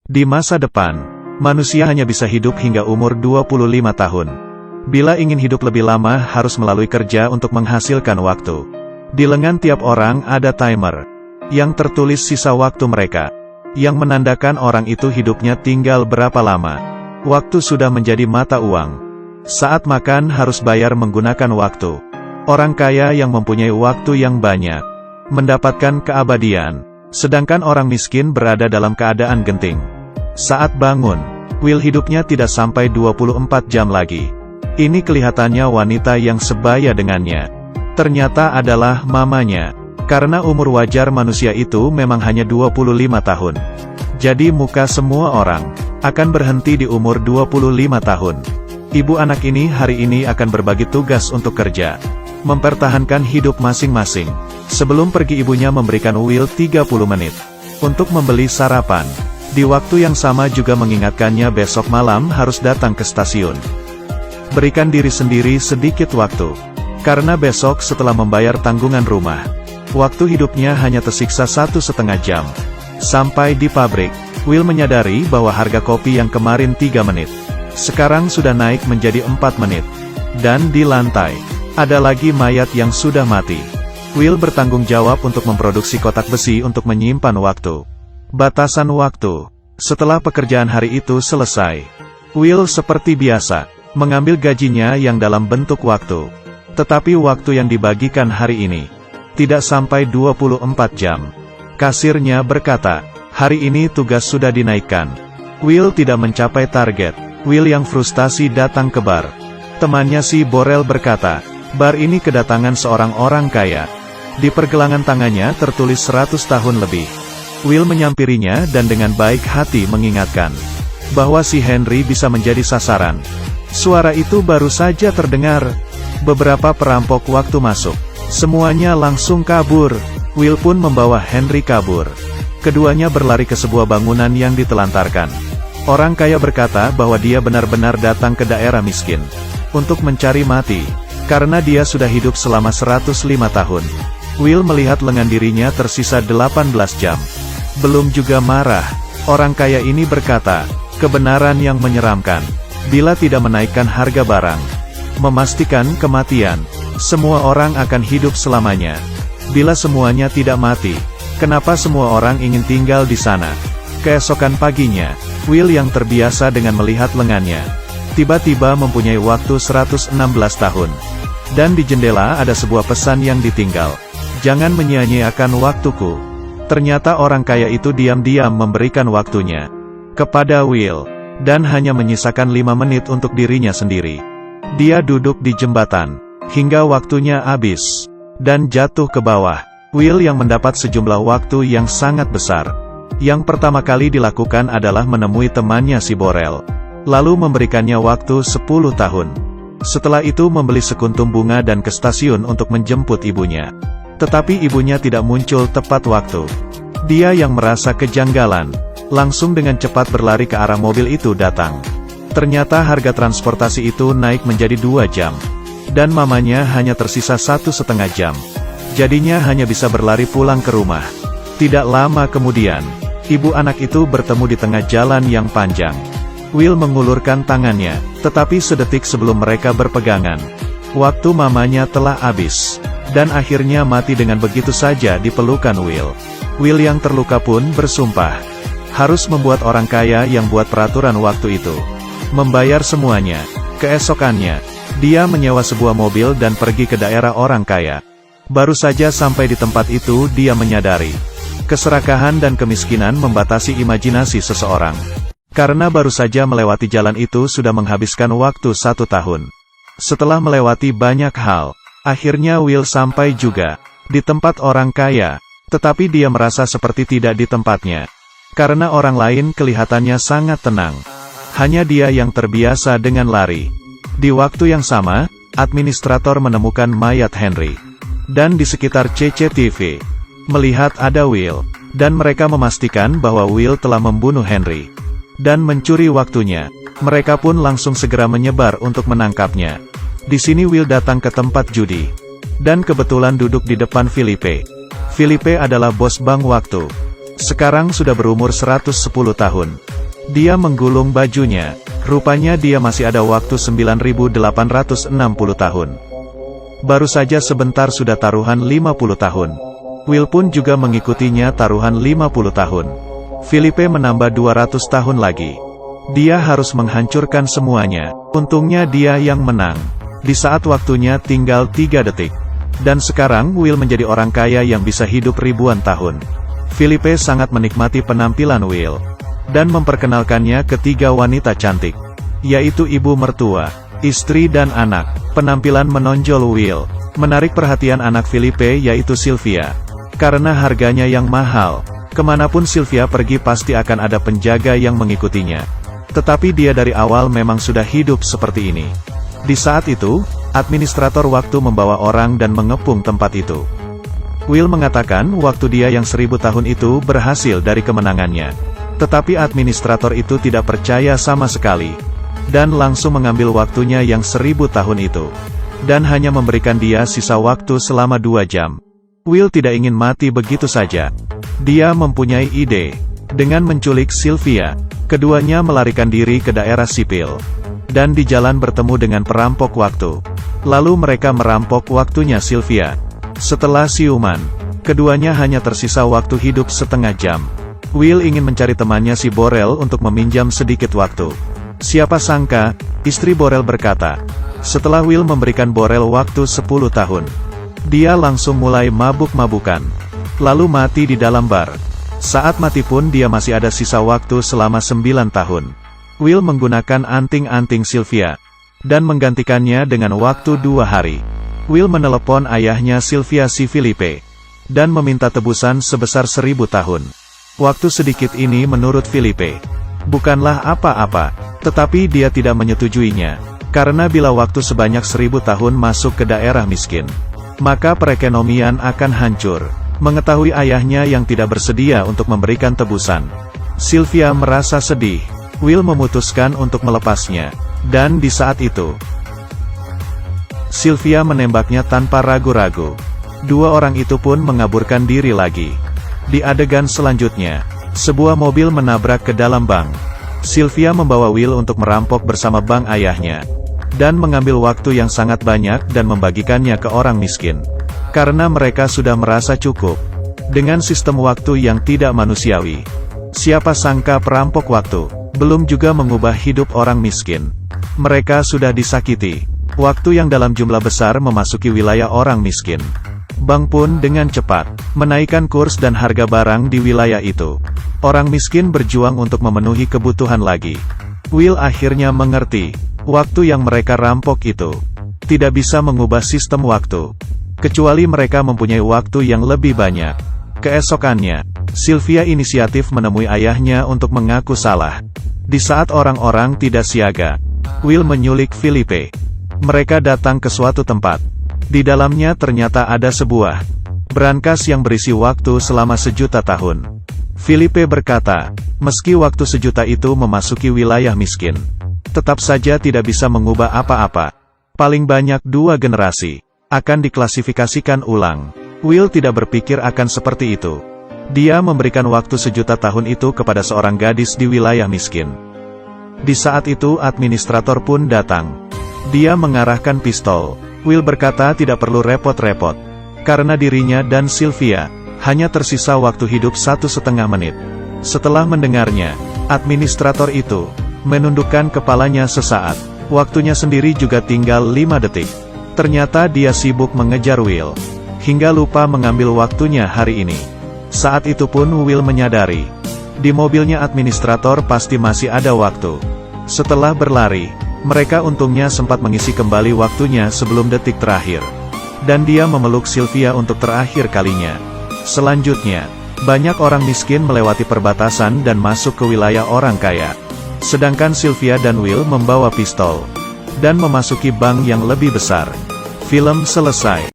Di masa depan, manusia hanya bisa hidup hingga umur 25 tahun. Bila ingin hidup lebih lama harus melalui kerja untuk menghasilkan waktu. Di lengan tiap orang ada timer, yang tertulis sisa waktu mereka, yang menandakan orang itu hidupnya tinggal berapa lama. Waktu sudah menjadi mata uang. Saat makan harus bayar menggunakan waktu. Orang kaya yang mempunyai waktu yang banyak, mendapatkan keabadian, sedangkan orang miskin berada dalam keadaan genting. Saat bangun, Will hidupnya tidak sampai 24 jam lagi. Ini kelihatannya wanita yang sebaya dengannya. Ternyata adalah mamanya, karena umur wajar manusia itu memang hanya 25 tahun. Jadi muka semua orang akan berhenti di umur 25 tahun. Ibu anak ini hari ini akan berbagi tugas untuk kerja, mempertahankan hidup masing-masing. Sebelum pergi ibunya memberikan Will 30 menit untuk membeli sarapan. Di waktu yang sama juga mengingatkannya besok malam harus datang ke stasiun. Berikan diri sendiri sedikit waktu, karena besok setelah membayar tanggungan rumah, waktu hidupnya hanya tersiksa 1,5 jam. Sampai di pabrik, Will menyadari bahwa harga kopi yang kemarin 3 menit, sekarang sudah naik menjadi 4 menit. Dan di lantai, ada lagi mayat yang sudah mati. Will bertanggung jawab untuk memproduksi kotak besi untuk menyimpan waktu. Batasan waktu. Setelah pekerjaan hari itu selesai, Will seperti biasa, mengambil gajinya yang dalam bentuk waktu. Tetapi waktu yang dibagikan hari ini, tidak sampai 24 jam. Kasirnya berkata, hari ini tugas sudah dinaikkan. Will tidak mencapai target. Will yang frustasi datang ke bar. Temannya si Borel berkata, bar ini kedatangan seorang orang kaya. Di pergelangan tangannya tertulis 100 tahun lebih. Will menyampirinya dan dengan baik hati mengingatkan bahwa si Henry bisa menjadi sasaran. Suara itu baru saja terdengar. Beberapa perampok waktu masuk. Semuanya langsung kabur. Will pun membawa Henry kabur. Keduanya berlari ke sebuah bangunan yang ditelantarkan. Orang kaya berkata bahwa dia benar-benar datang ke daerah miskin untuk mencari mati, karena dia sudah hidup selama 105 tahun. Will melihat lengan dirinya tersisa 18 jam. Belum juga marah, orang kaya ini berkata, kebenaran yang menyeramkan. Bila tidak menaikkan harga barang, memastikan kematian, semua orang akan hidup selamanya. Bila semuanya tidak mati, kenapa semua orang ingin tinggal di sana? Keesokan paginya, Will yang terbiasa dengan melihat lengannya, tiba-tiba mempunyai waktu 116 tahun. Dan di jendela ada sebuah pesan yang ditinggal. Jangan menyia-nyiakan waktuku. Ternyata orang kaya itu diam-diam memberikan waktunya kepada Will, dan hanya menyisakan 5 menit untuk dirinya sendiri. Dia duduk di jembatan, hingga waktunya habis, dan jatuh ke bawah. Will yang mendapat sejumlah waktu yang sangat besar. Yang pertama kali dilakukan adalah menemui temannya si Borel, lalu memberikannya waktu 10 tahun. Setelah itu membeli sekuntum bunga dan ke stasiun untuk menjemput ibunya. Tetapi ibunya tidak muncul tepat waktu. Dia yang merasa kejanggalan, langsung dengan cepat berlari ke arah mobil itu datang. Ternyata harga transportasi itu naik menjadi 2 jam. Dan mamanya hanya tersisa 1,5 jam. Jadinya hanya bisa berlari pulang ke rumah. Tidak lama kemudian, ibu anak itu bertemu di tengah jalan yang panjang. Will mengulurkan tangannya, tetapi sedetik sebelum mereka berpegangan, waktu mamanya telah habis. Dan akhirnya mati dengan begitu saja di pelukan Will. Will yang terluka pun bersumpah harus membuat orang kaya yang buat peraturan waktu itu membayar semuanya. Keesokannya, dia menyewa sebuah mobil dan pergi ke daerah orang kaya. Baru saja sampai di tempat itu dia menyadari keserakahan dan kemiskinan membatasi imajinasi seseorang. Karena baru saja melewati jalan itu sudah menghabiskan waktu 1 tahun. Setelah melewati banyak hal, akhirnya Will sampai juga di tempat orang kaya, tetapi dia merasa seperti tidak di tempatnya. Karena orang lain kelihatannya sangat tenang. Hanya dia yang terbiasa dengan lari. Di waktu yang sama, administrator menemukan mayat Henry. Dan di sekitar CCTV, melihat ada Will, dan mereka memastikan bahwa Will telah membunuh Henry. Dan mencuri waktunya, mereka pun langsung segera menyebar untuk menangkapnya. Di sini Will datang ke tempat judi, dan kebetulan duduk di depan Philippe. Philippe adalah bos bank waktu. Sekarang sudah berumur 110 tahun. Dia menggulung bajunya. Rupanya dia masih ada waktu 9.860 tahun. Baru saja sebentar sudah taruhan 50 tahun. Will pun juga mengikutinya taruhan 50 tahun. Filipe menambah 200 tahun lagi. Dia harus menghancurkan semuanya. Untungnya dia yang menang. Di saat waktunya tinggal 3 detik. Dan sekarang Will menjadi orang kaya yang bisa hidup ribuan tahun. Filipe sangat menikmati penampilan Will. Dan memperkenalkannya ke 3 wanita cantik. Yaitu ibu mertua, istri dan anak. Penampilan menonjol Will menarik perhatian anak Filipe yaitu Sylvia. Karena harganya yang mahal, kemanapun Sylvia pergi pasti akan ada penjaga yang mengikutinya. Tetapi dia dari awal memang sudah hidup seperti ini. Di saat itu, administrator waktu membawa orang dan mengepung tempat itu. Will mengatakan waktu dia yang 1000 tahun itu berhasil dari kemenangannya. Tetapi administrator itu tidak percaya sama sekali. Dan langsung mengambil waktunya yang 1000 tahun itu. Dan hanya memberikan dia sisa waktu selama 2 jam. Will tidak ingin mati begitu saja. Dia mempunyai ide. Dengan menculik Sylvia, keduanya melarikan diri ke daerah sipil. Dan di jalan bertemu dengan perampok waktu. Lalu mereka merampok waktunya Sylvia. Setelah siuman, keduanya hanya tersisa waktu hidup setengah jam. Will ingin mencari temannya si Borel untuk meminjam sedikit waktu. Siapa sangka, istri Borel berkata. Setelah Will memberikan Borel waktu 10 tahun. Dia langsung mulai mabuk-mabukan. Lalu mati di dalam bar. Saat mati pun dia masih ada sisa waktu selama 9 tahun. Will menggunakan anting-anting Sylvia. Dan menggantikannya dengan waktu 2 hari. Will menelepon ayahnya Sylvia si Filipe. Dan meminta tebusan sebesar 1000 tahun. Waktu sedikit ini menurut Filipe bukanlah apa-apa, tetapi dia tidak menyetujuinya. Karena bila waktu sebanyak 1000 tahun masuk ke daerah miskin, maka perekonomian akan hancur. Mengetahui ayahnya yang tidak bersedia untuk memberikan tebusan, Sylvia merasa sedih. Will memutuskan untuk melepasnya. Dan di saat itu, Sylvia menembaknya tanpa ragu-ragu. 2 orang itu pun mengaburkan diri lagi. Di adegan selanjutnya, sebuah mobil menabrak ke dalam bank. Sylvia membawa Will untuk merampok bersama bank ayahnya. Dan mengambil waktu yang sangat banyak dan membagikannya ke orang miskin. Karena mereka sudah merasa cukup. Dengan sistem waktu yang tidak manusiawi. Siapa sangka perampok waktu, belum juga mengubah hidup orang miskin. Mereka sudah disakiti. Waktu yang dalam jumlah besar memasuki wilayah orang miskin. Bank pun dengan cepat menaikkan kurs dan harga barang di wilayah itu. Orang miskin berjuang untuk memenuhi kebutuhan lagi. Will akhirnya mengerti, waktu yang mereka rampok itu tidak bisa mengubah sistem waktu. Kecuali mereka mempunyai waktu yang lebih banyak. Keesokannya, Sylvia inisiatif menemui ayahnya untuk mengaku salah. Di saat orang-orang tidak siaga, Will menyulik Filipe. Mereka datang ke suatu tempat. Di dalamnya ternyata ada sebuah brankas yang berisi waktu selama 1.000.000 tahun. Filipe berkata, meski waktu 1.000.000 itu memasuki wilayah miskin, tetap saja tidak bisa mengubah apa-apa. Paling banyak 2 generasi akan diklasifikasikan ulang. Will tidak berpikir akan seperti itu. Dia memberikan waktu 1.000.000 tahun itu kepada seorang gadis di wilayah miskin. Di saat itu administrator pun datang. Dia mengarahkan pistol. Will berkata tidak perlu repot-repot. Karena dirinya dan Sylvia hanya tersisa waktu hidup 1,5 menit. Setelah mendengarnya, administrator itu menundukkan kepalanya sesaat. Waktunya sendiri juga tinggal 5 detik. Ternyata dia sibuk mengejar Will, hingga lupa mengambil waktunya hari ini. Saat itu pun Will menyadari, di mobilnya administrator pasti masih ada waktu. Setelah berlari, mereka untungnya sempat mengisi kembali waktunya sebelum detik terakhir. Dan dia memeluk Sylvia untuk terakhir kalinya. Selanjutnya, banyak orang miskin melewati perbatasan dan masuk ke wilayah orang kaya. Sedangkan Sylvia dan Will membawa pistol dan memasuki bank yang lebih besar. Film selesai.